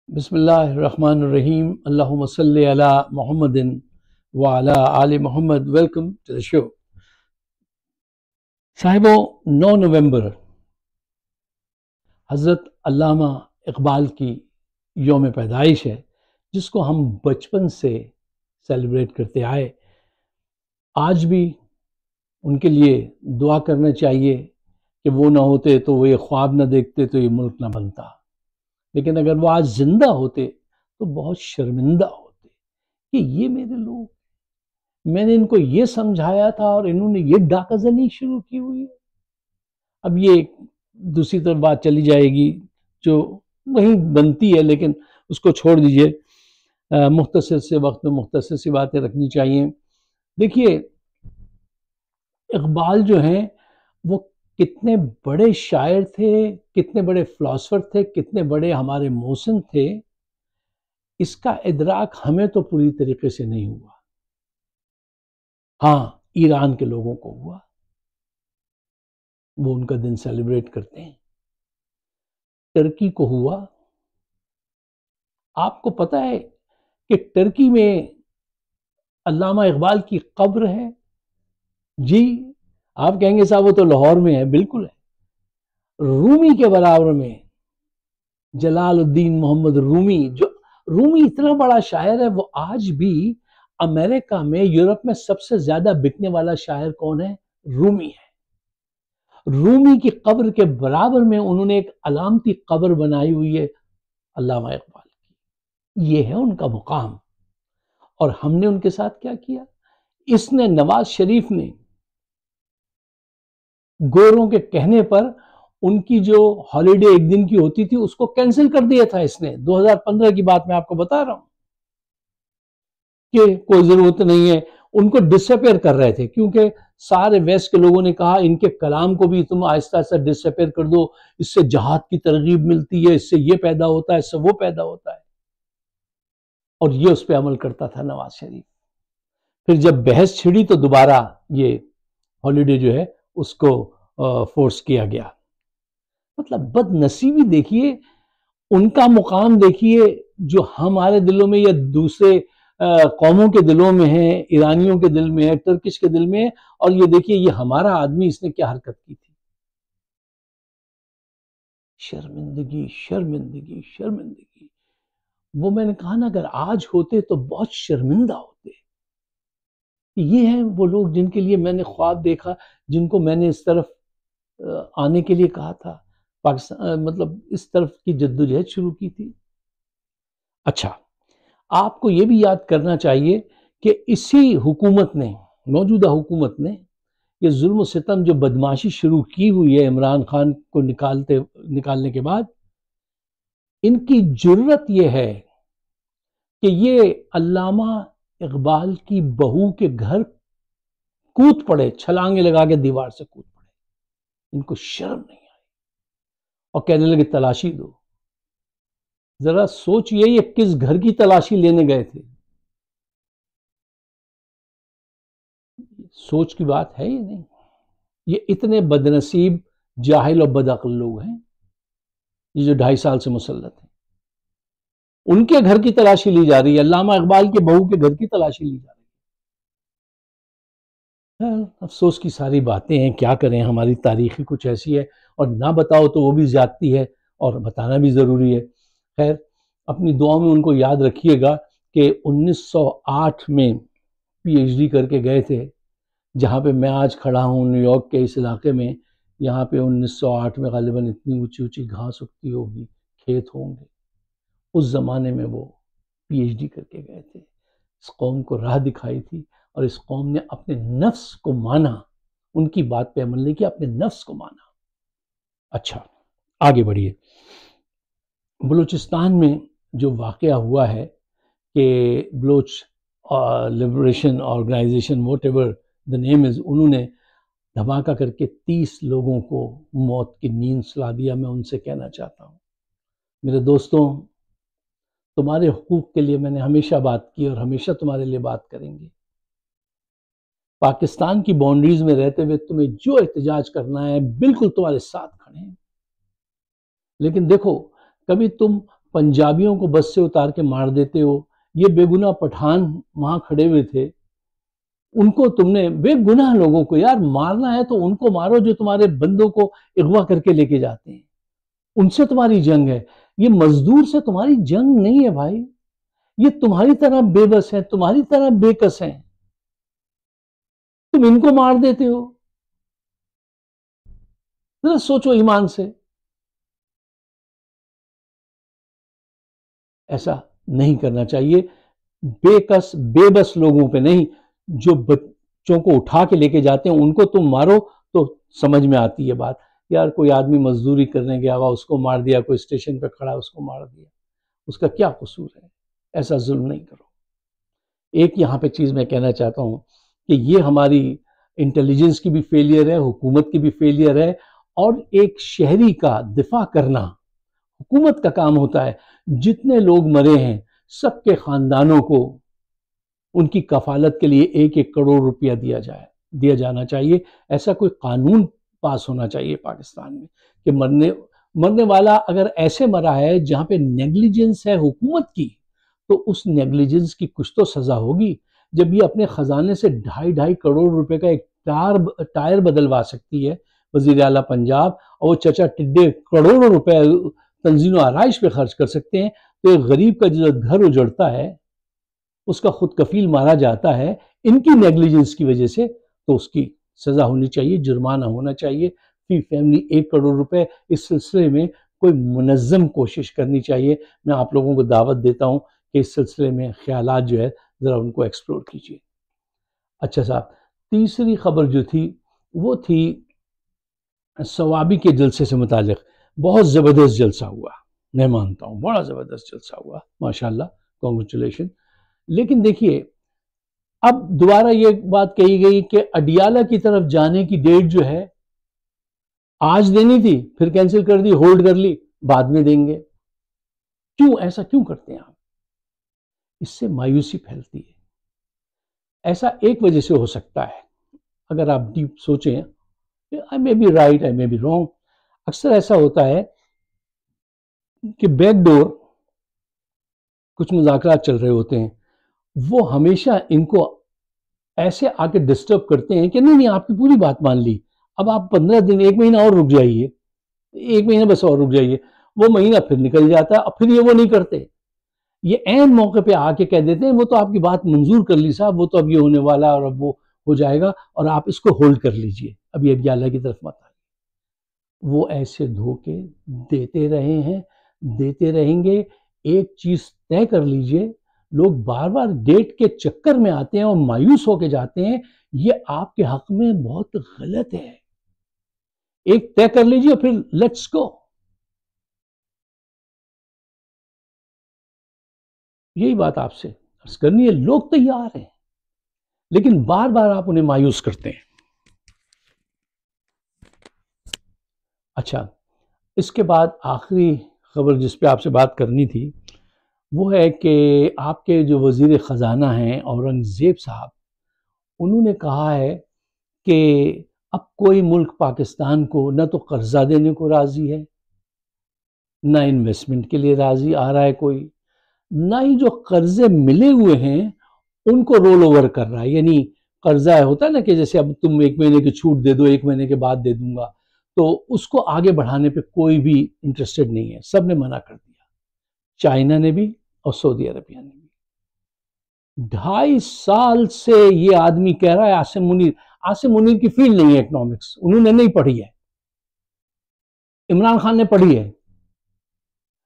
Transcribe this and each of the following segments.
بسم اللہ الرحمن الرحیم اللہم صلی علی محمد وعلی آل محمد. ویلکم ٹو دا شو. صاحبوں، 9 نومبر حضرت علامہ اقبال کی یوم پیدائش ہے، جس کو ہم بچپن سے سیلیبریٹ کرتے آئے. آج بھی ان کے لیے دعا کرنا چاہیے کہ وہ نہ ہوتے تو وہ یہ خواب نہ دیکھتے تو یہ ملک نہ بنتا. لیکن اگر وہ آج زندہ ہوتے تو بہت شرمندہ ہوتے کہ یہ میرے لوگ، میں نے ان کو یہ سمجھایا تھا اور انہوں نے یہ ڈاکہ زنی شروع کی ہوئی ہے. اب یہ دوسری طرف بات چلی جائے گی جو وہیں بنتی ہے، لیکن اس کو چھوڑ دیجئے. مختصر سے وقت میں مختصر سی باتیں رکھنی چاہیے. دیکھیے، اقبال جو ہیں وہ کتنے بڑے شاعر تھے، کتنے بڑے فلاسفر تھے، کتنے بڑے ہمارے محسن تھے، اس کا ادراک ہمیں تو پوری طریقے سے نہیں ہوا. ہاں، ایران کے لوگوں کو ہوا، وہ ان کا دن سیلیبریٹ کرتے ہیں. ٹرکی کو ہوا. آپ کو پتہ ہے کہ ٹرکی میں علامہ اقبال کی قبر ہے؟ جی، آپ کہیں گے صاحب وہ تو لاہور میں ہے. بالکل ہے. رومی کے برابر میں جلال الدین محمد رومی، جو رومی اتنا بڑا شاعر ہے، وہ آج بھی امریکہ میں، یورپ میں سب سے زیادہ بکنے والا شاعر کون ہے؟ رومی ہے. رومی کی قبر کے برابر میں انہوں نے ایک علامتی قبر بنائی ہوئی ہے علامہ اقبال کی. یہ ہے ان کا مقام. اور ہم نے ان کے ساتھ کیا کیا؟ اس نے نواز شریف نے گوروں کے کہنے پر ان کی جو ہالیڈے ایک دن کی ہوتی تھی اس کو کینسل کر دیا تھا. اس نے 2015 کی بات میں آپ کو بتا رہا ہوں کہ کوئی ضرورت نہیں ہے. ان کو ڈس اپیئر کر رہے تھے کیونکہ سارے ویسٹ کے لوگوں نے کہا ان کے کلام کو بھی تم آہستہ آہستہ ڈس اپیئر کر دو، اس سے جہاد کی ترغیب ملتی ہے، اس سے یہ پیدا ہوتا ہے، اس سے وہ پیدا ہوتا ہے. اور یہ اس پہ عمل کرتا تھا نواز شریف. پھر جب بحث چھڑی تو دوبارہ یہ ہالیڈے جو ہے اس کو فورس کیا گیا. مطلب بد نصیبی دیکھیے، ان کا مقام دیکھیے جو ہمارے دلوں میں یا دوسرے قوموں کے دلوں میں ہے، ایرانیوں کے دل میں ہے، ٹرکش کے دل میں ہے. اور یہ دیکھیے یہ ہمارا آدمی، اس نے کیا حرکت کی تھی. شرمندگی شرمندگی شرمندگی. وہ میں نے کہا نا، اگر آج ہوتے تو بہت شرمندہ ہوتے. یہ ہیں وہ لوگ جن کے لیے میں نے خواب دیکھا، جن کو میں نے اس طرف آنے کے لیے کہا تھا، پاکستان مطلب اس طرف کی جدوجہد شروع کی تھی. اچھا، آپ کو یہ بھی یاد کرنا چاہیے کہ اسی حکومت نے، موجودہ حکومت نے، یہ ظلم و ستم جو بدماشی شروع کی ہوئی ہے عمران خان کو نکالنے کے بعد، ان کی جرت یہ ہے کہ یہ علامہ اقبال کی بہو کے گھر کود پڑے، چھلانگیں لگا کے دیوار سے کود پڑے. ان کو شرم نہیں آئی اور کہنے لگے تلاشی دو. ذرا سوچئے یہ کس گھر کی تلاشی لینے گئے تھے؟ سوچ کی بات ہے یہ نہیں. یہ اتنے بدنصیب، جاہل اور بدعقل لوگ ہیں یہ جو 2.5 سال سے مسلط ہیں. ان کے گھر کی تلاشی لی جا رہی ہے، علامہ اقبال کے بہو کے گھر کی تلاشی لی جا رہی ہے. افسوس کی ساری باتیں ہیں، کیا کریں، ہماری تاریخی کچھ ایسی ہے، اور نہ بتاؤ تو وہ بھی زیادتی ہے اور بتانا بھی ضروری ہے. خیر، اپنی دعاؤں میں ان کو یاد رکھیے گا کہ 1908 میں پی ایچ ڈی کر کے گئے تھے. جہاں پہ میں آج کھڑا ہوں نیو یارک کے اس علاقے میں، یہاں پہ 1908 میں غالباً اتنی اونچی اونچی گھاس اگتی ہوگی، کھیت ہوں گے. اس زمانے میں وہ پی ایچ ڈی کر کے گئے تھے. اس قوم کو راہ دکھائی تھی اور اس قوم نے اپنے نفس کو مانا، ان کی بات پہ عمل نہیں کیا، اپنے نفس کو مانا. اچھا، آگے بڑھیے. بلوچستان میں جو واقعہ ہوا ہے کہ Baloch liberation organisation whatever the name is, انہوں نے دھماکہ کر کے 30 لوگوں کو موت کی نیند سلا دیا. میں ان سے کہنا چاہتا ہوں، میرے دوستوں، تمہارے حقوق کے لیے میں نے ہمیشہ بات کی اور ہمیشہ تمہارے لیے بات کریں گے. پاکستان کی باؤنڈریز میں رہتے ہوئے تمہیں جو احتجاج کرنا ہے بالکل تمہارے ساتھ کھڑے ہیں. لیکن دیکھو، کبھی تم پنجابیوں کو بس سے اتار کے مار دیتے ہو. یہ بے گناہ پٹھان وہاں کھڑے ہوئے تھے, ان کو تم نے, بے گناہ لوگوں کو یار مارنا ہے تو ان کو مارو جو تمہارے بندوں کو اغوا کر کے لے کے جاتے ہیں, ان سے تمہاری جنگ ہے. یہ مزدور سے تمہاری جنگ نہیں ہے بھائی, یہ تمہاری طرح بے بس ہیں, تمہاری طرح بے کس ہیں, تم ان کو مار دیتے ہو. ذرا سوچو ایمان سے. ایسا نہیں کرنا چاہیے. بے کس بے بس لوگوں پہ نہیں, جو بچوں کو اٹھا کے لے کے جاتے ہیں ان کو تم مارو تو سمجھ میں آتی ہے بات. یار کوئی آدمی مزدوری کرنے گیا ہوا, اس کو مار دیا, کوئی اسٹیشن پہ کھڑا اس کو مار دیا, اس کا کیا قصور ہے؟ ایسا ظلم نہیں کرو. ایک یہاں پہ چیز میں کہنا چاہتا ہوں کہ یہ ہماری انٹیلیجنس کی بھی فیلئر ہے, حکومت کی بھی فیلئر ہے, اور ایک شہری کا دفاع کرنا حکومت کا کام ہوتا ہے. جتنے لوگ مرے ہیں سب کے خاندانوں کو ان کی کفالت کے لیے 1-1 کروڑ روپیہ دیا جانا چاہیے. ایسا کوئی قانون پاس ہونا چاہیے پاکستان میں کہ مرنے والا اگر ایسے مرا ہے جہاں پہ نیگلیجنس ہے حکومت کی, تو اس نیگلیجنس کی کچھ تو سزا ہوگی. جب یہ اپنے خزانے سے 2.5 کروڑ روپے کا ایک ٹائر بدلوا سکتی ہے وزیر اعلیٰ پنجاب, اور وہ چچا ٹڈے کروڑوں روپے تنظیم و آرائش پہ خرچ کر سکتے ہیں, تو ایک غریب کا جو گھر اجڑتا ہے, اس کا خود کفیل مارا جاتا ہے ان کی نیگلیجنس کی وجہ سے, تو اس کی سزا ہونی چاہیے, جرمانہ ہونا چاہیے, فی فیملی 1 کروڑ روپے. اس سلسلے میں کوئی منظم کوشش کرنی چاہیے. میں آپ لوگوں کو دعوت دیتا ہوں کہ اس سلسلے میں خیالات جو ہے ذرا ان کو ایکسپلور کیجیے. اچھا صاحب, تیسری خبر جو تھی وہ تھی ثوابی کے جلسے سے متعلق. بہت زبردست جلسہ ہوا, میں مانتا ہوں بڑا زبردست جلسہ ہوا, ماشاءاللہ, کانگریچولیشن. لیکن دیکھیے اب دوبارہ یہ بات کہی گئی کہ اڈیالہ کی طرف جانے کی ڈیٹ جو ہے آج دینی تھی, پھر کینسل کر دی, ہولڈ کر لی, بعد میں دیں گے. کیوں ایسا کیوں کرتے ہیں آپ؟ اس سے مایوسی پھیلتی ہے. ایسا ایک وجہ سے ہو سکتا ہے, اگر آپ ڈیپ سوچیں, I may be right, I may be wrong. اکثر ایسا ہوتا ہے کہ بیک ڈور کچھ مذاکرات چل رہے ہوتے ہیں, وہ ہمیشہ ان کو ایسے آ کے ڈسٹرب کرتے ہیں کہ نہیں آپ کی پوری بات مان لی, اب آپ 15 دن 1 مہینہ اور رک جائیے, 1 مہینہ بس اور رک جائیے. وہ مہینہ پھر نکل جاتا ہے, اب پھر یہ وہ نہیں کرتے, یہ عین موقع پہ آ کے کہہ دیتے ہیں وہ تو آپ کی بات منظور کر لی صاحب, وہ تو اب یہ ہونے والا اور اب وہ ہو جائے گا, اور آپ اس کو ہولڈ کر لیجئے, اب یہ اڈیالہ کی طرف مت آئیے. وہ ایسے دھوکے دیتے رہے ہیں, دیتے رہیں گے. ایک چیز طے کر لیجئے, لوگ بار بار ڈیٹ کے چکر میں آتے ہیں اور مایوس ہو کے جاتے ہیں, یہ آپ کے حق میں بہت غلط ہے. ایک طے کر لیجئے, پھر لیٹس گو. یہی بات آپ سے عرض کرنی ہے. لوگ تیار ہیں لیکن بار بار آپ انہیں مایوس کرتے ہیں. اچھا, اس کے بعد آخری خبر جس پہ آپ سے بات کرنی تھی وہ ہے کہ آپ کے جو وزیر خزانہ ہیں اورنگزیب صاحب, انہوں نے کہا ہے کہ اب کوئی ملک پاکستان کو نہ تو قرضہ دینے کو راضی ہے, نہ انویسٹمنٹ کے لیے راضی آ رہا ہے کوئی, نہ ہی جو قرضے ملے ہوئے ہیں ان کو رول اوور کر رہا ہے. یعنی قرضہ ہوتا ہے نا کہ جیسے اب تم 1 مہینے کی چھوٹ دے دو, 1 مہینے کے بعد دے دوں گا, تو اس کو آگے بڑھانے پہ کوئی بھی انٹرسٹڈ نہیں ہے, سب نے منع کر دیا, چائنا نے بھی اور سعودی عربیہ نے بھی. 2.5 سال سے یہ آدمی کہہ رہا ہے, عاصم منیر کی فیلڈ نہیں ہے اکنامکس, انہوں نے نہیں پڑھی ہے, عمران خان نے پڑھی ہے.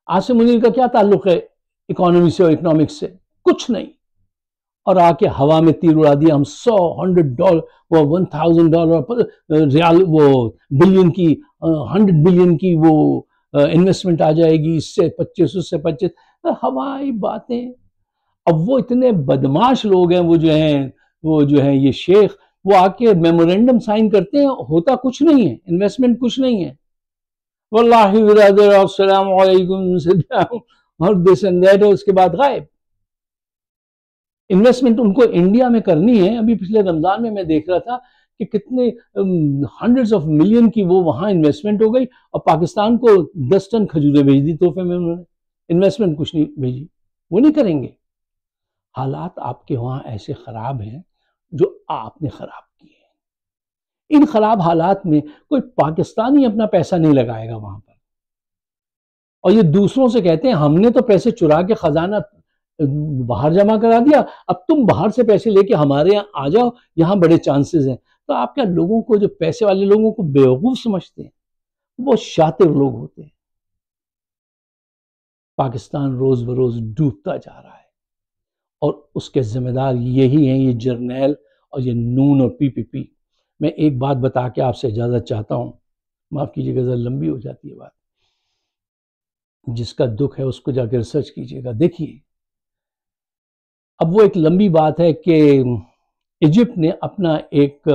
عاصم منیر کا کیا تعلق ہے اکانومی سے اور اکنامکس سے؟ کچھ نہیں. اور آ کے ہوا میں تیر اڑا دیا, ہم $100 وہ $1,000 ریال وہ بلین کی 100 بلین کی وہ انویسٹمنٹ آ جائے گی, اس سے 25 اس سے 25, ہوائی باتیں. اب وہ اتنے بدماش لوگ ہیں وہ جو ہیں یہ شیخ, وہ آ کے میمورینڈم سائن کرتے ہیں, ہوتا کچھ نہیں ہے, انویسٹمنٹ کچھ نہیں ہے. واللہ برادر السلام علیکم اور دس اینڈ دیٹ, اس کے بعد غائب. انویسٹمنٹ ان کو انڈیا میں کرنی ہے. ابھی پچھلے رمضان میں دیکھ رہا تھا کہ کتنے ہنڈریڈز آف ملین کی وہ وہاں انویسٹمنٹ ہو گئی, اور پاکستان کو 10 ٹن کھجوریں بھیج دی تحفے میں انہوں نے انویسٹمنٹ کچھ نہیں بھیجی، وہ نہیں کریں گے۔ حالات آپ کے وہاں ایسے خراب ہیں جو آپ نے خراب کیے ہیں۔ ان خراب حالات میں کوئی پاکستانی اپنا پیسہ نہیں لگائے گا وہاں پر، اور یہ دوسروں سے کہتے ہیں ہم نے تو پیسے چرا کے خزانہ باہر جمع کرا دیا، اب تم باہر سے پیسے لے کے ہمارے یہاں آ جاؤ، یہاں بڑے چانسز ہیں۔ تو آپ کیا لوگوں کو، جو پیسے والے لوگوں کو بیوقوف سمجھتے ہیں؟ وہ شاطر لوگ ہوتے ہیں۔ پاکستان روز بروز ڈوبتا جا رہا ہے، اور اس کے ذمہ دار یہی ہیں، یہ جرنیل اور یہ نون اور پی پی پی۔ میں ایک بات بتا کے آپ سے اجازت چاہتا ہوں، معاف کیجیے گا ذرا لمبی ہو جاتی ہے بات، جس کا دکھ ہے اس کو جا کے ریسرچ کیجیے گا۔ دیکھیے، اب وہ ایک لمبی بات ہے کہ ایجپٹ نے اپنا ایک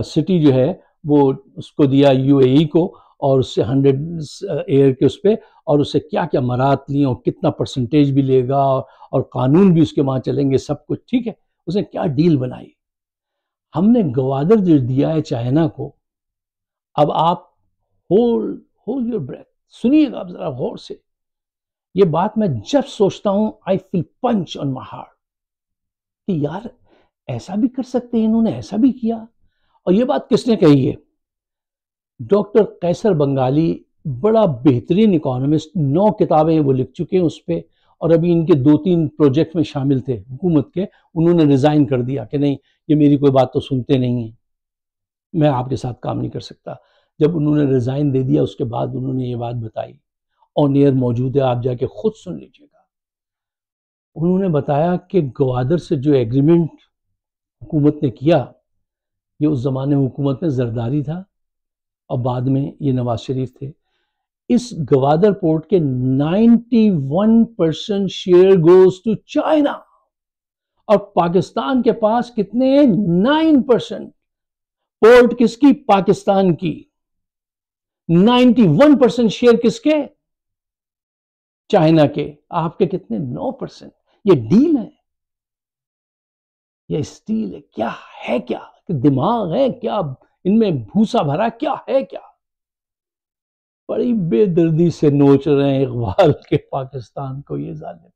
سٹی جو ہے وہ اس کو دیا یو اے ای کو، اور اس سے 100 ایئر کے اس پہ، اور اس سے کیا کیا مرات لی، اور کتنا پرسنٹیج بھی لے گا، اور قانون بھی اس کے وہاں چلیں گے، سب کچھ ٹھیک ہے۔ اس نے کیا ڈیل بنائی؟ ہم نے گوادر جو دیا ہے چائنا کو، اب آپ ہولڈ یور بریتھ، سنیے گا ذرا غور سے۔ یہ بات میں جب سوچتا ہوں I feel punch on my heart کہ یار ایسا بھی کر سکتے ہیں، انہوں نے ایسا بھی کیا۔ اور یہ بات کس نے کہی ہے؟ ڈاکٹر قیصر بنگالی، بڑا بہترین اکانومسٹ، 9 کتابیں وہ لکھ چکے ہیں اس پہ، اور ابھی ان کے 2-3 پروجیکٹ میں شامل تھے حکومت کے، انہوں نے ریزائن کر دیا کہ نہیں، یہ میری کوئی بات تو سنتے نہیں ہیں، میں آپ کے ساتھ کام نہیں کر سکتا۔ جب انہوں نے ریزائن دے دیا، اس کے بعد انہوں نے یہ بات بتائی، آن ایئر موجود ہے، آپ جا کے خود سن لیجیے گا۔ انہوں نے بتایا کہ گوادر سے جو ایگریمنٹ حکومت نے کیا، یہ اس زمانے حکومت میں زرداری تھا، اور بعد میں یہ نواز شریف تھے۔ اس گوادر پورٹ کے 91% شیئر گوز ٹو چائنا، اور پاکستان کے پاس کتنے ہیں؟ 9%۔ پورٹ کس کی؟ پاکستان کی۔ 91% شیئر کس کے؟ چائنا کے۔ آپ کے کتنے؟ 9%۔ یہ ڈیل ہے، یہ اسٹیل ہے، کیا ہے؟ کیا دماغ ہے؟ کیا ان میں بھوسا بھرا؟ کیا ہے؟ کیا بڑی بے دردی سے نوچ رہے ہیں اقبال کے پاکستان کو یہ ظالم۔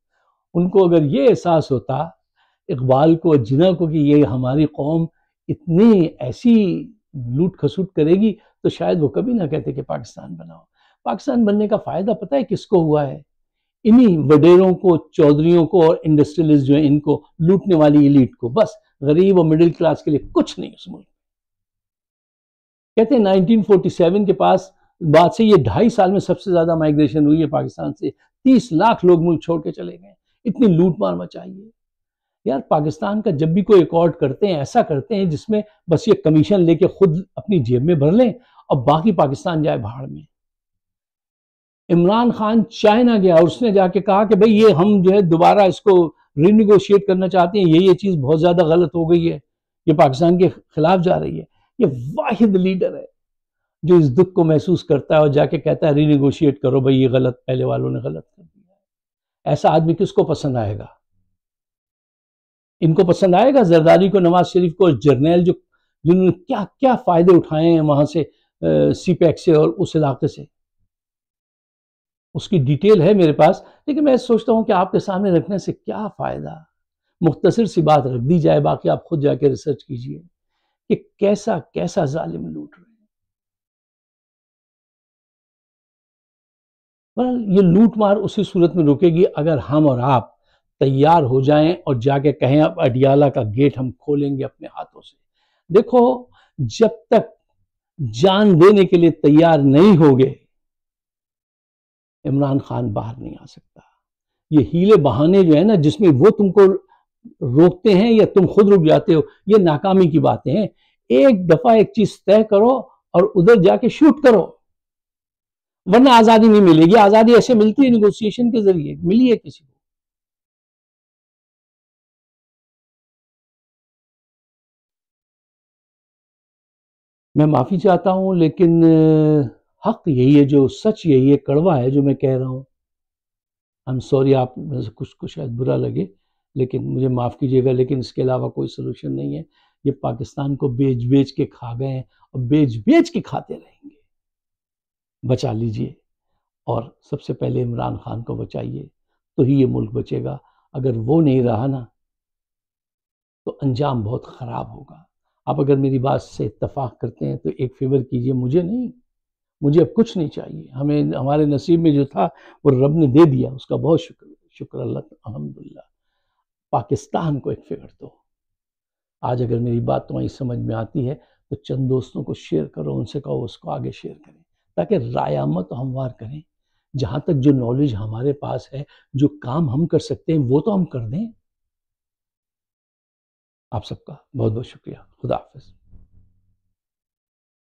ان کو اگر یہ احساس ہوتا، اقبال کو، جناح کو، کہ یہ ہماری قوم اتنی ایسی لوٹ کھسوٹ کرے گی، تو شاید وہ کبھی نہ کہتے کہ پاکستان بناؤ۔ پاکستان بننے کا فائدہ پتہ ہے کس کو ہوا ہے؟ انہی وڈیروں کو، چودھریوں کو، اور انڈسٹریلسٹ جو ہیں ان کو، لوٹنے والی ایلیٹ کو۔ بس غریب اور مڈل کلاس کے لیے کچھ نہیں اس ملک۔ کہتے ہیں 1947 کے بعد سے یہ 2.5 سال میں سب سے زیادہ مائیگریشن ہوئی ہے پاکستان سے، 30 لاکھ لوگ ملک چھوڑ کے چلے گئے، اتنی لوٹ مار مچائی ہے۔ یار پاکستان کا جب بھی کوئی ایکارڈ کرتے ہیں، ایسا کرتے ہیں جس میں بس یہ کمیشن لے کے خود اپنی جیب میں بھر لیں، اور باقی پاکستان جائے بھاڑ میں۔ عمران خان چائنا گیا، اور اس نے جا کے کہا کہ بھئی یہ ہم جو ہے دوبارہ اس کو رینیگوشیٹ کرنا چاہتے ہیں، یہ چیز بہت زیادہ غلط ہو گئی ہے، یہ پاکستان کے خلاف جا رہی ہے۔ یہ واحد لیڈر ہے جو اس دکھ کو محسوس کرتا ہے اور جا کے کہتا ہے رینیگوشیٹ کرو، بھئی یہ غلط، پہلے والوں نے غلط کر دیا ہے۔ ایسا آدمی کس کو پسند آئے گا؟ ان کو پسند آئے گا؟ زرداری کو، نواز شریف کو، جرنیل جنہوں نے کیا کیا فائدے اٹھائے ہیں وہاں سے، سی پیک سے اور اس علاقے سے، اس کی ڈیٹیل ہے میرے پاس، لیکن میں سوچتا ہوں کہ آپ کے سامنے رکھنے سے کیا فائدہ۔ مختصر سی بات رکھ دی جائے، باقی آپ خود جا کے ریسرچ کیجئے کہ کیسا کیسا ظالم لوٹ رہے ہیں۔ یہ لوٹ مار اسی صورت میں رکے گی اگر ہم اور آپ تیار ہو جائیں اور جا کے کہیں اب اڈیالہ کا گیٹ ہم کھولیں گے اپنے ہاتھوں سے۔ دیکھو، جب تک جان دینے کے لیے تیار نہیں ہوگے، عمران خان باہر نہیں آ سکتا۔ یہ ہیلے بہانے جو ہیں نا، جس میں وہ تم کو روکتے ہیں یا تم خود رک جاتے ہو، یہ ناکامی کی باتیں ہیں۔ ایک دفعہ ایک چیز طے کرو اور ادھر جا کے شوٹ کرو، ورنہ آزادی نہیں ملے گی۔ آزادی ایسے ملتی ہے نیگوسیشن کے ذریعے، ملی ہے کسی کو؟ میں معافی چاہتا ہوں، لیکن حق یہی ہے، جو سچ یہی ہے، کڑوا ہے جو میں کہہ رہا ہوں۔ I'm sorry، آپ میں سے کچھ کو شاید برا لگے، لیکن مجھے معاف کیجیے گا، لیکن اس کے علاوہ کوئی سلوشن نہیں ہے۔ یہ پاکستان کو بیچ بیچ کے کھا گئے ہیں، اور بیچ بیچ کے کھاتے رہیں گے۔ بچا لیجئے۔ اور سب سے پہلے عمران خان کو بچائیے تو ہی یہ ملک بچے گا. اگر وہ نہیں رہا نا تو انجام بہت خراب ہوگا. آپ اگر میری بات سے اتفاق کرتے ہیں تو ایک فیور کیجئے، مجھے نہیں، مجھے اب کچھ نہیں چاہیے. ہمارے نصیب میں جو تھا وہ رب نے دے دیا، اس کا بہت شکر اللہ، الحمدللہ. پاکستان کو ایک فیور دو. آج اگر میری بات تمہیں سمجھ میں آتی ہے تو چند دوستوں کو شیئر کرو، ان سے کہو اس کو آگے شیئر کریں تاکہ رائے عامہ تو ہموار کریں. جہاں تک جو نالج ہمارے پاس ہے، جو کام ہم کر سکتے ہیں وہ تو ہم کر دیں. آپ سب کا بہت بہت شکریہ. خدا حافظ.